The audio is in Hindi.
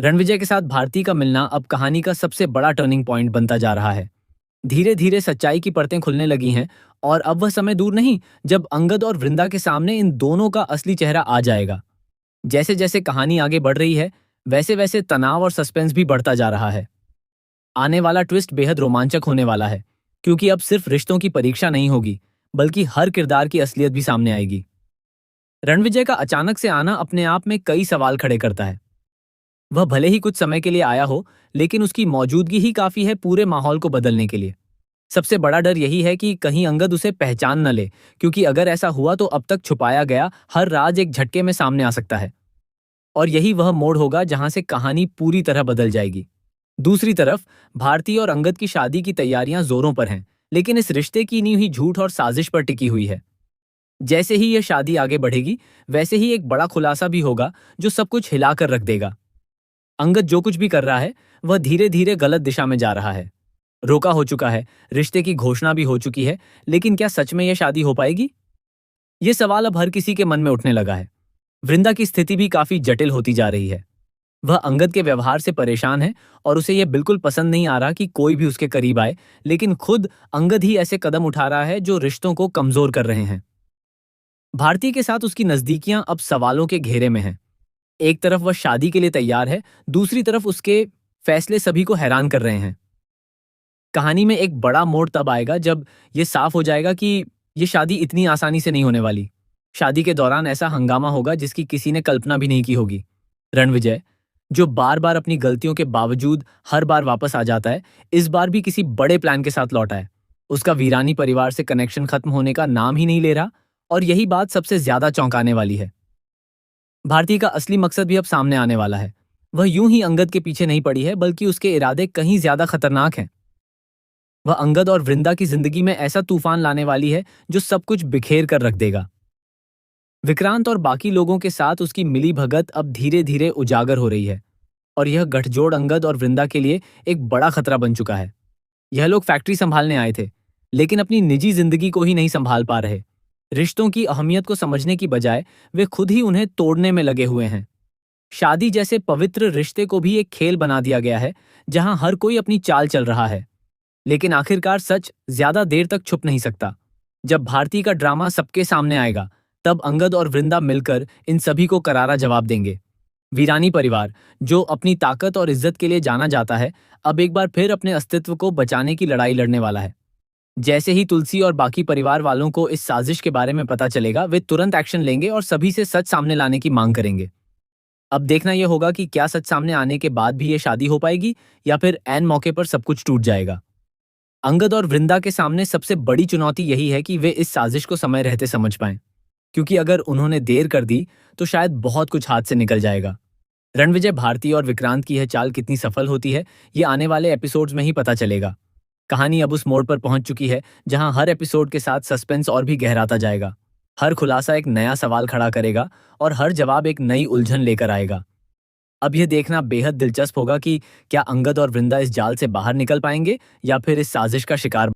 रणविजय के साथ भारती का मिलना अब कहानी का सबसे बड़ा टर्निंग पॉइंट बनता जा रहा है। धीरे धीरे सच्चाई की परतें खुलने लगी हैं और अब वह समय दूर नहीं जब अंगद और वृंदा के सामने इन दोनों का असली चेहरा आ जाएगा। जैसे जैसे कहानी आगे बढ़ रही है वैसे वैसे तनाव और सस्पेंस भी बढ़ता जा रहा है। आने वाला ट्विस्ट बेहद रोमांचक होने वाला है, क्योंकि अब सिर्फ रिश्तों की परीक्षा नहीं होगी बल्कि हर किरदार की असलियत भी सामने आएगी। रणविजय का अचानक से आना अपने आप में कई सवाल खड़े करता है। वह भले ही कुछ समय के लिए आया हो, लेकिन उसकी मौजूदगी ही काफी है पूरे माहौल को बदलने के लिए। सबसे बड़ा डर यही है कि कहीं अंगद उसे पहचान न ले, क्योंकि अगर ऐसा हुआ तो अब तक छुपाया गया हर राज एक झटके में सामने आ सकता है। और यही वह मोड़ होगा जहां से कहानी पूरी तरह बदल जाएगी। दूसरी तरफ भारती और अंगद की शादी की तैयारियां जोरों पर हैं, लेकिन इस रिश्ते की नींव ही झूठ और साजिश पर टिकी हुई है। जैसे ही यह शादी आगे बढ़ेगी वैसे ही एक बड़ा खुलासा भी होगा जो सब कुछ हिलाकर रख देगा। अंगद जो कुछ भी कर रहा है वह धीरे धीरे गलत दिशा में जा रहा है। रोका हो चुका है, रिश्ते की घोषणा भी हो चुकी है, लेकिन क्या सच में यह शादी हो पाएगी? ये सवाल अब हर किसी के मन में उठने लगा है। वृंदा की स्थिति भी काफी जटिल होती जा रही है। वह अंगद के व्यवहार से परेशान है और उसे यह बिल्कुल पसंद नहीं आ रहा कि कोई भी उसके करीब आए, लेकिन खुद अंगद ही ऐसे कदम उठा रहा है जो रिश्तों को कमजोर कर रहे हैं। भारती के साथ उसकी नजदीकियां अब सवालों के घेरे में हैं। एक तरफ वह शादी के लिए तैयार है, दूसरी तरफ उसके फैसले सभी को हैरान कर रहे हैं। कहानी में एक बड़ा मोड़ तब आएगा जब यह साफ हो जाएगा कि यह शादी इतनी आसानी से नहीं होने वाली। शादी के दौरान ऐसा हंगामा होगा जिसकी किसी ने कल्पना भी नहीं की होगी। रणविजय, जो बार बार अपनी गलतियों के बावजूद हर बार वापस आ जाता है, इस बार भी किसी बड़े प्लान के साथ लौटा है। उसका वीरानी परिवार से कनेक्शन खत्म होने का नाम ही नहीं ले रहा, और यही बात सबसे ज्यादा चौंकाने वाली है। भारती का असली मकसद भी अब सामने आने वाला है। वह यूं ही अंगद के पीछे नहीं पड़ी है, बल्कि उसके इरादे कहीं ज्यादा खतरनाक हैं। वह अंगद और वृंदा की जिंदगी में ऐसा तूफान लाने वाली है जो सब कुछ बिखेर कर रख देगा। विक्रांत और बाकी लोगों के साथ उसकी मिली भगत अब धीरे धीरे उजागर हो रही है, और यह गठजोड़ अंगद और वृंदा के लिए एक बड़ा खतरा बन चुका है। यह लोग फैक्ट्री संभालने आए थे, लेकिन अपनी निजी जिंदगी को ही नहीं संभाल पा रहे। रिश्तों की अहमियत को समझने की बजाय वे खुद ही उन्हें तोड़ने में लगे हुए हैं। शादी जैसे पवित्र रिश्ते को भी एक खेल बना दिया गया है, जहां हर कोई अपनी चाल चल रहा है। लेकिन आखिरकार सच ज्यादा देर तक छुप नहीं सकता। जब भारती का ड्रामा सबके सामने आएगा, तब अंगद और वृंदा मिलकर इन सभी को करारा जवाब देंगे। वीरानी परिवार, जो अपनी ताकत और इज्जत के लिए जाना जाता है, अब एक बार फिर अपने अस्तित्व को बचाने की लड़ाई लड़ने वाला है। जैसे ही तुलसी और बाकी परिवार वालों को इस साजिश के बारे में पता चलेगा, वे तुरंत एक्शन लेंगे और सभी से सच सामने लाने की मांग करेंगे। अब देखना यह होगा कि क्या सच सामने आने के बाद भी ये शादी हो पाएगी, या फिर ऐन मौके पर सब कुछ टूट जाएगा। अंगद और वृंदा के सामने सबसे बड़ी चुनौती यही है कि वे इस साजिश को समय रहते समझ पाएं, क्योंकि अगर उन्होंने देर कर दी तो शायद बहुत कुछ हाथ से निकल जाएगा। रणविजय, भारती और विक्रांत की यह चाल कितनी सफल होती है, ये आने वाले एपिसोड्स में ही पता चलेगा। कहानी अब उस मोड़ पर पहुंच चुकी है जहां हर एपिसोड के साथ सस्पेंस और भी गहराता जाएगा। हर खुलासा एक नया सवाल खड़ा करेगा और हर जवाब एक नई उलझन लेकर आएगा। अब यह देखना बेहद दिलचस्प होगा कि क्या अंगद और वृंदा इस जाल से बाहर निकल पाएंगे या फिर इस साजिश का शिकार